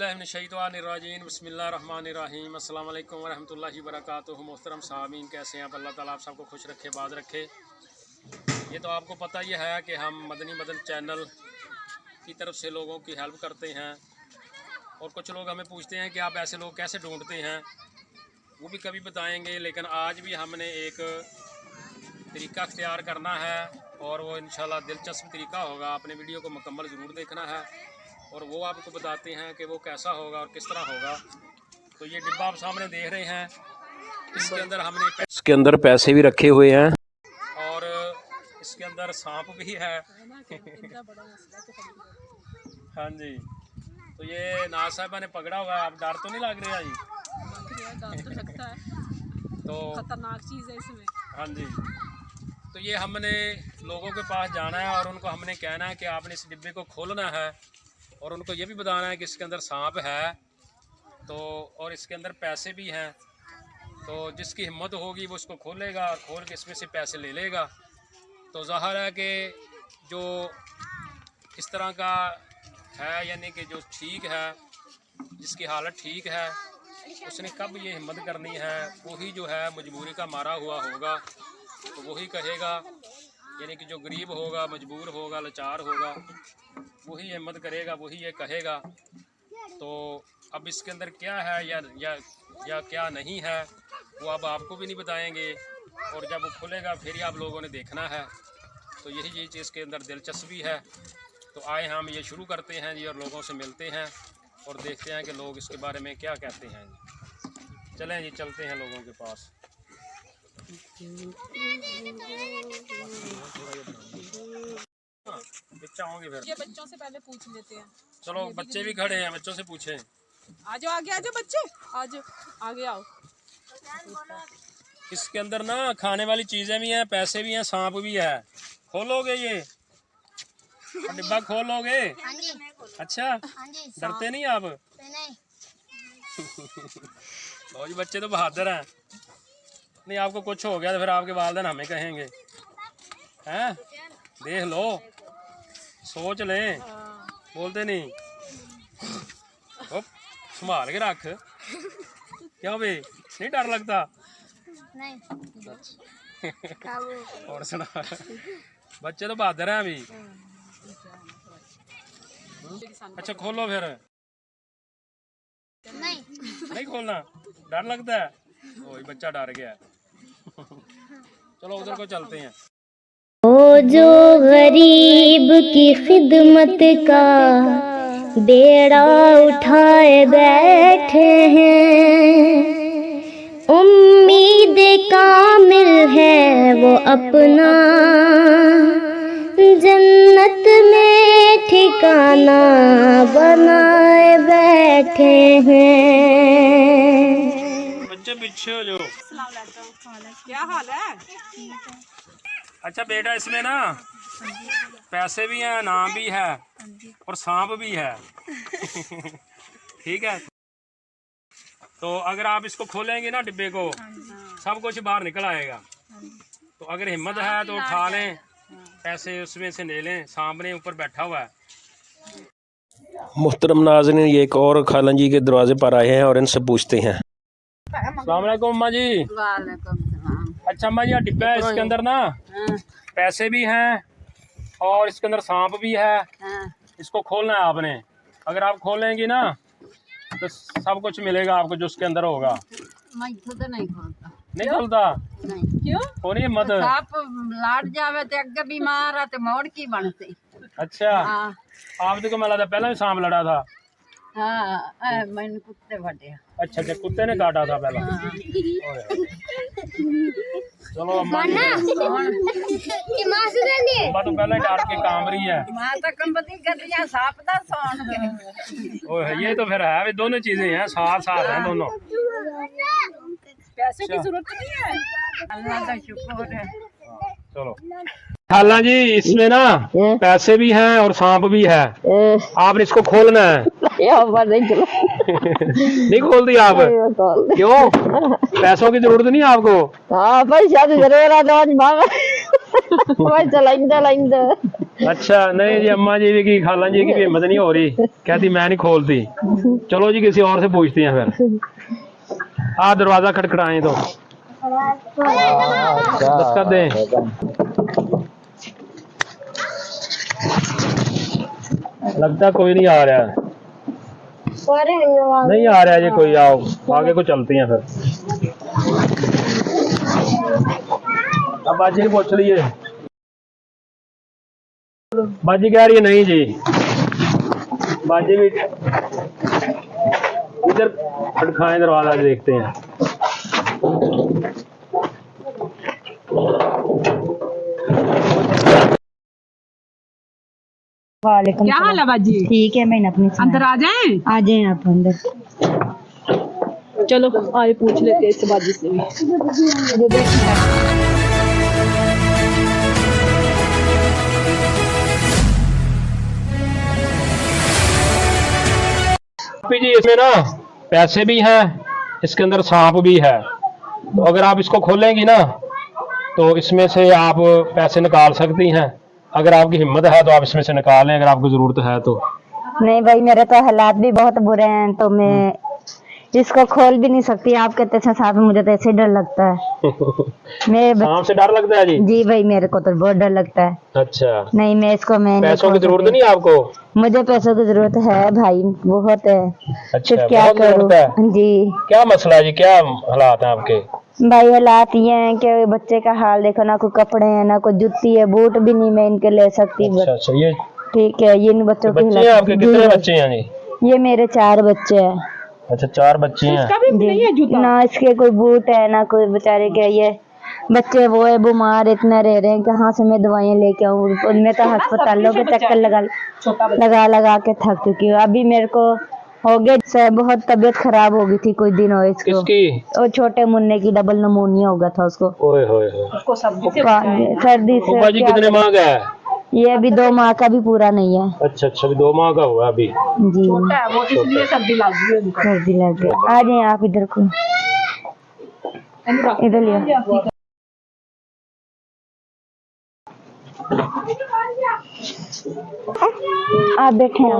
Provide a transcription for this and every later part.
औज़ुबिल्लाहिमिनश्शैतानिर्रजीम बिस्मिल्लाहिर्रहमानिर्रहीम अस्सलाम वालेकुम वरहमतुल्लाहि वबरकातुहू। मोहतरम सामीन, कैसे हैं आप? अल्लाह ताला आप सबको खुश रखे, बाद रखे। ये तो आपको पता ही है कि हम मदनी मदन चैनल की तरफ से लोगों की हेल्प करते हैं, और कुछ लोग हमें पूछते हैं कि आप ऐसे लोग कैसे ढूंढते हैं, वो भी कभी बताएंगे। लेकिन आज भी हमने एक तरीका अख्तियार करना है, और वो इंशाल्लाह दिलचस्प तरीका होगा। आपने वीडियो को मुकम्मल ज़रूर देखना है, और वो आपको बताते हैं कि वो कैसा होगा और किस तरह होगा। तो ये डिब्बा आप सामने देख रहे हैं, इसके अंदर पैसे भी रखे हुए हैं, और इसके अंदर सांप भी है। हाँ जी, तो ये नाज साहबा ने पकड़ा हुआ है। आप डर तो नहीं लग रहा जी? डर तो लगता है, तो खतरनाक चीज़ है इसमें। हाँ जी, तो ये हमने लोगों के पास जाना है, और उनको हमने कहना है कि आपने इस डिब्बे को खोलना है, और उनको ये भी बताना है कि इसके अंदर सांप है, तो और इसके अंदर पैसे भी हैं। तो जिसकी हिम्मत होगी वो इसको खोलेगा, खोल के इसमें से पैसे ले लेगा। तो ज़ाहिर है कि जो इस तरह का है, यानी कि जो ठीक है, जिसकी हालत ठीक है, उसने कब ये हिम्मत करनी है, वही जो है मजबूरी का मारा हुआ होगा, तो वही कहेगा। यानी कि जो गरीब होगा, मजबूर होगा, लाचार होगा, वही हिम्मत करेगा, वही ये कहेगा। तो अब इसके अंदर क्या है या क्या नहीं है, वो अब आपको भी नहीं बताएंगे, और जब वो खुलेगा फिर ही आप लोगों ने देखना है। तो यही चीज़ के अंदर दिलचस्पी है। तो आए हम ये शुरू करते हैं जी, और लोगों से मिलते हैं और देखते हैं कि लोग इसके बारे में क्या कहते हैं जी। चलें जी, चलते हैं लोगों के पास। बच्चा होंगे फिर, ये बच्चों से पहले पूछ लेते हैं। चलो बच्चे भी खड़े हैं, बच्चों से पूछें। आ जाओ आगे, आ जाओ बच्चे, आज आगे आओ। इसके अंदर ना खाने वाली चीज़ें भी हैं, पैसे भी हैं, सांप भी है। खोलोगे ये डिब्बा? खोलोगे? हाँ जी। अच्छा, हाँ जी। डरते नहीं आप? नहीं। लो जी, बच्चे तो बहादुर हैं। नहीं, आपको कुछ हो गया तो फिर आपके वालिदैन हमें कहेंगे, हैं? देख लो, सोच लें, बोलते नहीं। संभाल के रख। क्यों भाई, नहीं डर लगता? नहीं। और सुना, बच्चे तो बहादुर हैं अभी। अच्छा, खोलो फिर। नहीं। नहीं खोलना? डर लगता है? ओह, बच्चा डर गया। चलो उधर को चलते हैं। ओ जो गरीब की खिदमत का बेड़ा उठाए बैठे हैं, उम्मीद कामिल है वो अपना जन्नत में ठिकाना बनाए बैठे हैं। बच्चे पीछे हो जो। क्या हाल है? अच्छा बेटा, इसमें ना पैसे भी हैं, नाम भी है, और सांप भी है। ठीक है, तो अगर आप इसको खोलेंगे ना डिब्बे को, सब कुछ बाहर निकल आएगा। तो अगर हिम्मत है तो उठा लें, पैसे उसमें से ले लें। सांप ने ऊपर बैठा हुआ है। मुहतरम नाज़रीन, ये एक और खाला जी के दरवाजे पर आए हैं, और इनसे पूछते हैं। अस्सलाम वालेकुम अम्मा जी। अच्छा अम्मा जी, डिब्बा है, इसके अंदर ना पैसे भी हैं, और इसके अंदर सांप भी है। इसको खोलना है आपने। अगर आप खोलेंगी ना तो सब कुछ मिलेगा आपको जो उसके अंदर होगा। मैं खुद नहीं खोलता। नहीं खोलता? नहीं। क्यों? होनी हिम्मत? आप लाट जावे तो अगे बीमार है तो मोड़ की बनते। अच्छा, हाँ आप तो मला था पहले भी सांप लड़ा था। हाँ, मैंने कुत्ते फटे। अच्छा, कुत्ते ने काटा था पहला। चलो अम्मा जी, अम्मा तो पहले डर के काम रही है। मैं तो कंपनी गलियां साफ दा सोन के। ओह, ये तो फिर है, दोनों चीजें हैं, साथ साथ हैं दोनों। पैसे की जरूरत नहीं है। अल्लाह का शुक्र है। चलो खाला जी, इसमें ना पैसे भी हैं और सांप भी है। आपने इसको खोलना है। नहीं खोल दिया आप? क्यों? पैसों की जरूरत नहीं आपको? हाँ पैसा तो जरूर है, पैसा लाइंदा अच्छा नहीं जी, अम्मा जी भी की खाला जी की भी हिम्मत नहीं हो रही, कहती मैं नहीं खोलती। चलो जी किसी और से पूछते हैं फिर। आप दरवाजा खटखटाएं तो दस्तखत दें। लगता है कोई नहीं आ रहा है, नहीं आ रहा है जी कोई। आओ आगे को चलते हैं फिर। अब बाजी ने पूछ लिए, बाजी कह रही है नहीं जी। बाजी भी इधर खटखाएं दरवाजा देखते हैं। वालेकुम क्या हाल है बाजी? ठीक है। मैंने अपनी अंदर आ जाएं? आ जाए आप अंदर। चलो आए पूछ लेते हैं इस बाजी से भी। जी इसमें ना पैसे भी हैं, इसके अंदर सांप भी है। तो अगर आप इसको खोलेंगी ना तो इसमें से आप पैसे निकाल सकती हैं। अगर आपकी हिम्मत है तो आप इसमें से निकालें, अगर आपको जरूरत है तो। नहीं भाई, मेरे तो हालात भी बहुत बुरे हैं, तो मैं इसको खोल भी नहीं सकती। आप कहते हैं साहब, मुझे तो ऐसे डर लगता है। सांप से डर लगता है जी? जी भाई, मेरे को तो बहुत डर लगता है। अच्छा नहीं, मैं इसको पैसों की जरूरत नहीं आपको? मुझे पैसों की जरूरत है भाई, बहुत है। अच्छा फिर क्या बहुत करूं? जरूरत है जी। क्या मसला है जी, क्या हालात है आपके? भाई हालात ये हैं कि बच्चे का हाल देखो, ना कोई कपड़े हैं, ना कोई जूती है, बूट भी नहीं मैं इनके ले सकती। अच्छा ये ठीक है, ये इन बच्चों के बच्चे हैं आपके? कितने बच्चे हैं जी? ये मेरे 4 बच्चे हैं। अच्छा 4 बच्चे हैं। इसका भी नहीं है जूता? ना इसके कोई बूट है, ना कोई बेचारे के ये बच्चे वो है बीमार इतने रह रहे हैं, कहाँ से मैं दवाइयाँ लेके आऊँ? उनमें तो अस्पतालों के चक्कर लगा लगा के थक चुकी हूँ। अभी मेरे को हो गए से बहुत तबीयत खराब हो गई थी, कुछ दिन हो इसको। किसकी? और छोटे मुन्ने की डबल नमोनिया हो गया था उसको। ओए होए होए। उसको सर्दी से सर्दी से। जी कितने माह का है ये अभी 2 माह का भी पूरा नहीं है। अच्छा अच्छा, अभी 2 माह का हुआ अभी। जी छोटा है वो, इसलिए सर्दी लग गई है उनको। सर्दी लग गई। आ जाए आप इधर को, इधर लिया। आप बैठे हैं।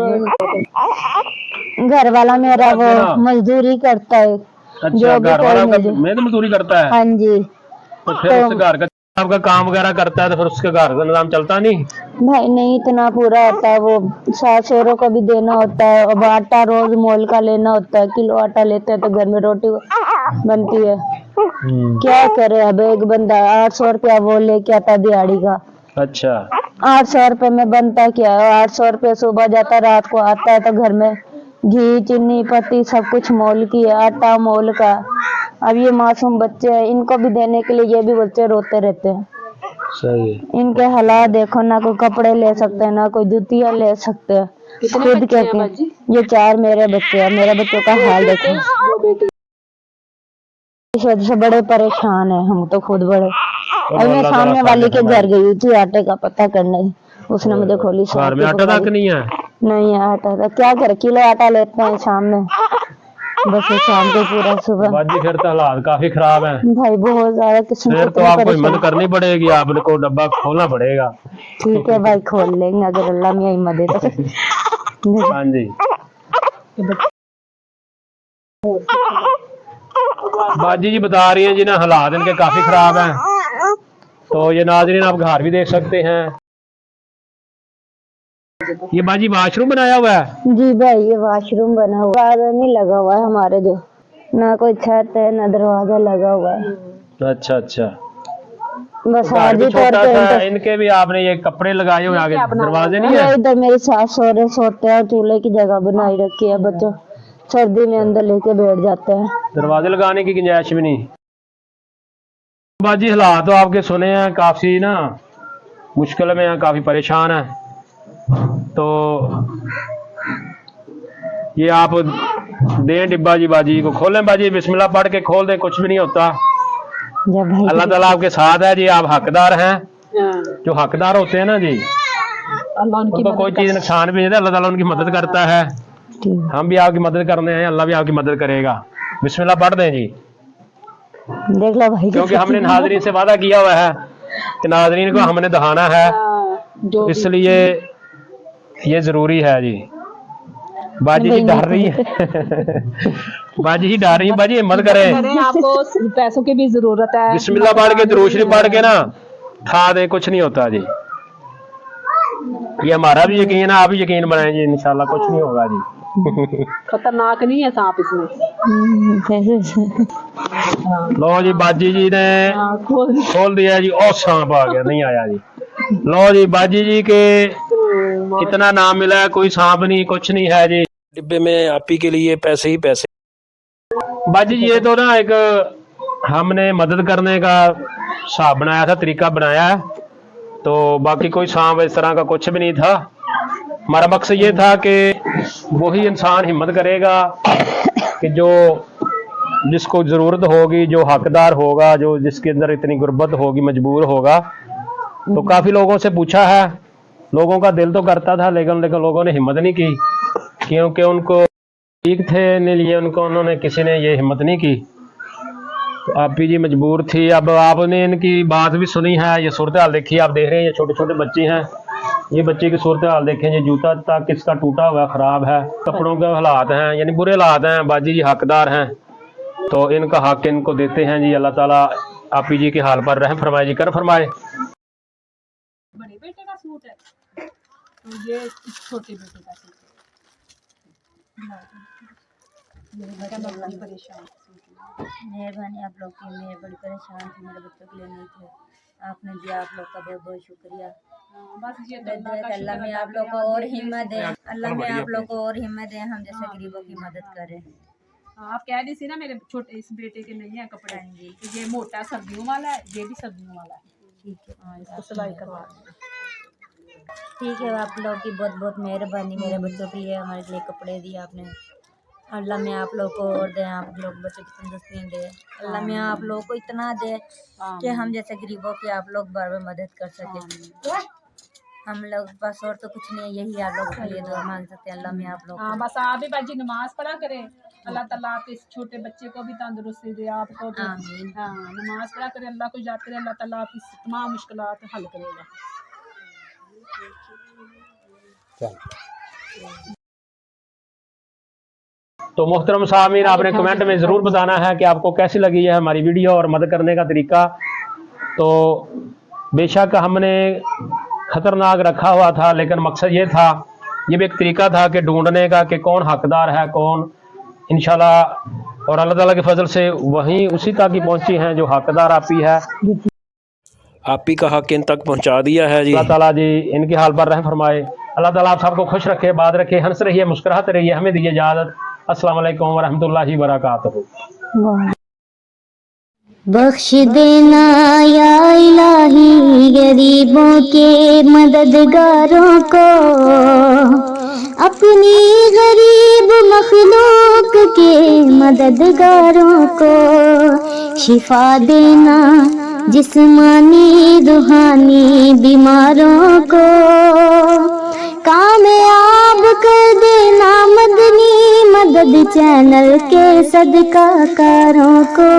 घर वाला मेरा वो मजदूरी करता है। अच्छा घर वाला मेहनत मजदूरी करता है? हाँ जी। तो फिर उसके घर का आपका काम वगैरह करता है तो फिर उसके घर का निजाम चलता नहीं? भाई नहीं इतना पूरा होता है, वो सास सहुरों को भी देना होता है, और आटा रोज मोल का लेना होता है। किलो आटा लेते हैं तो घर में रोटी बनती है। क्या करे, अब एक बंदा 800 रुपया वो लेके आता दिहाड़ी का। अच्छा 800 रुपये में बनता क्या है? 800 रुपये सुबह जाता रात को आता है, तो घर में घी चीनी पत्ती सब कुछ मोल की है, आटा मोल का। अब ये मासूम बच्चे हैं, इनको भी देने के लिए ये भी बच्चे रोते रहते हैं। सही। इनके हालात देखो, ना कोई कपड़े ले सकते हैं, ना कोई जूतियां ले सकते हैं। खुद कहते हैं ये 4 मेरे बच्चे हैं, मेरे बच्चों का हाल देखो। इस वजह से बड़े परेशान है हम तो खुद बड़े। और मैं सामने वाली के घर गई थी आटे का पता करने, उसने मुझे खोली घर में आटा तक नहीं है? नहीं है आटा था। क्या करे, किलो आटा लेते हैं शाम में, बस शाम को पूरा सुबह। बाजी फिर तो हालात काफी खराब हैं भाई, बहुत ज्यादा किस्म फिर तो आपको हिम्मत करनी पड़ेगी, आपको डब्बा खोलना पड़ेगा। ठीक है भाई, खोल लेंगे अगर अल्लाह में हिम्मत दे तो। हाँ जी। बाजी जी बता रही हैं जी ना हालात इनके काफी खराब हैं। तो ये नाज़रीन आप घर भी देख सकते हैं। ये बाजी वाशरूम बनाया हुआ है? जी भाई, ये वाशरूम बना हुआ है, नहीं लगा हुआ है हमारे, जो ना कोई छत है ना दरवाजा लगा हुआ है। अच्छा अच्छा, बस घर भी छोटा सा। इनके भी आपने ये कपड़े लगाए हुए आगे, दरवाजे नहीं है? इधर मेरी सास सहुरे सोते हैं, चूल्हे की जगह बनाई रखी है, बच्चों सर्दी में अंदर लेके बैठ जाते हैं। दरवाजे लगाने की गुंजाइश भी नहीं। बाजी हालात तो आपके सुने हैं, काफी ना मुश्किल में है, काफी परेशान है। तो ये आप दें डिब्बा जी, बाजी को खोलें। बाजी बिस्मिल्लाह पढ़ के खोल दें, कुछ भी नहीं होता। अल्लाह ताला आपके साथ है जी, आप हकदार हैं। जो हकदार होते हैं ना जी, उनको कोई चीज नुकसान भी नहीं, अल्लाह ताला उनकी मदद करता है। हम भी आपकी मदद करने हैं, अल्लाह भी आपकी मदद करेगा। बिस्मिल्लाह पढ़ दें जी, देख लो भाई, क्योंकि हमने नाज़रीन से वादा किया हुआ है कि नाज़रीन को हमने दिखाना है इसलिए ये जरूरी है जी। बाजी जी डर रही है बाजी जी डर रही है। बाजी हिम्मत करें, आपको पैसों की भी जरूरत है। बिस्मिल्लाह पढ़ के दुरूद शरीफ पढ़ के ना खा दे, कुछ नहीं होता जी। ये हमारा भी यकीन है, आप भी यकीन बनाएं जी, इंशाल्लाह कुछ नहीं होगा जी। खतरनाक नहीं है सांप इसमें। लो जी बाजी जी ने खोल दिया जी, और सांप आ गया, नहीं आया जी। लो जी बाजी जी के कितना नाम मिला है, कोई सांप नहीं, कुछ नहीं है जी। डिब्बे में आपी के लिए पैसे ही पैसे। बाजी जी ये तो ना एक हमने मदद करने का हिसाब बनाया था, तरीका बनाया है, तो बाकी कोई सांप इस तरह का कुछ भी नहीं था। हमारा मकसद ये था कि वही इंसान हिम्मत करेगा कि जो जिसको ज़रूरत होगी, जो हकदार होगा, जो जिसके अंदर इतनी गुर्बत होगी, मजबूर होगा। तो काफ़ी लोगों से पूछा है, लोगों का दिल तो करता था, लेकिन लोगों ने हिम्मत नहीं की, क्योंकि उनको ठीक थे नहीं लिए उनको, उन्होंने किसी ने ये हिम्मत नहीं की। तो आप जी मजबूर थी। अब आपने इनकी बात भी सुनी है, ये सूरत हाल देखी, आप देख रहे हैं ये छोटे छोटे बच्चे हैं, ये बच्चे की सूरत हाल देखें, ये जूता तक किसका टूटा हुआ ख़राब है, कपड़ों के हालात हैं, यानी बुरे हालात हैं। बाजी जी हकदार हैं, तो इनका हक इनको देते हैं जी। अल्लाह ताला आप जी के हाल पर रहम फरमाए जी, कर फरमाए। बड़े बेटे का सूट है, तो ये छोटे बेटे का सूट है। परेशान मेहरबानी आप लोग की, मैं बड़ी परेशान थी, मेरे बच्चों के लिए नहीं थे, आपने दिया, आप लोग का बहुत बहुत शुक्रिया। बस ये अल्लाह में आप लोग को और हिम्मत दे, अल्लाह में आप लोग को और हिम्मत दे, हम जैसे गरीबों की मदद करें। आप कह रही थी ना मेरे छोटे इस बेटे के नहीं है कपड़े, तो ये मोटा सर्दियों वाला है, ये भी सर्दियों वाला है। ठीक है, हाँ, इसको सिलाई करवा ठीक है, आप लोग की बहुत बहुत मेहरबानी, मेरे बच्चों के लिए, हमारे लिए कपड़े दिए आपने। अल्लाह में आप लोग को और दे, आप लोग बच्चों की तंदुरुस्तियाँ दे, अल्लाह में आप लोग को इतना दे कि हम जैसे गरीबों की आप लोग बार बार मदद कर सके। हम लोग बस और तो कुछ नहीं है, यही आप लोग के लिए दुआ मांग सकते हैं, अल्लाह में आप लोग। हाँ, बस आप भी बाजी नमाज पढ़ा करें, अल्लाह ताला आप इस छोटे बच्चे को भी तंदुरुस्ती दे, आपको भी। हाँ, नमाज पढ़ा करें, अल्लाह को याद करें, अल्लाह ताला आपकी तमाम मुश्किलात हल करेगा। तो मोहतरम सामीन, आपने कमेंट में ज़रूर बताना है कि आपको कैसी लगी है हमारी वीडियो और मदद करने का तरीका। तो बेशक हमने ख़तरनाक रखा हुआ था, लेकिन मकसद ये था, ये भी एक तरीका था कि ढूंढने का कि कौन हकदार है कौन, इंशाल्लाह। और अल्लाह ताला के फजल से वहीं उसी तक ही पहुंची हैं जो हकदार आपी है, आपी का हक इन तक पहुंचा दिया है जी। अल्लाह ताला जी इनके हाल पर रहम फरमाए। अल्लाह ताला आप सबको खुश रखे, बात रखे, हंस रहिए, मुस्कुराते रहिए। हमें दीजिए इजाज़त। अस्सलाम वालेकुम वरहमतुल्लाहि वबरकातुहू। बख्श देना या इलाही गरीबों के मददगारों को, अपनी गरीब मखलूक के मददगारों को शिफा देना, जिस्मानी रूहानी बीमारों को कामयाब कर देना, मदनी मदद चैनल के सदकाकारों को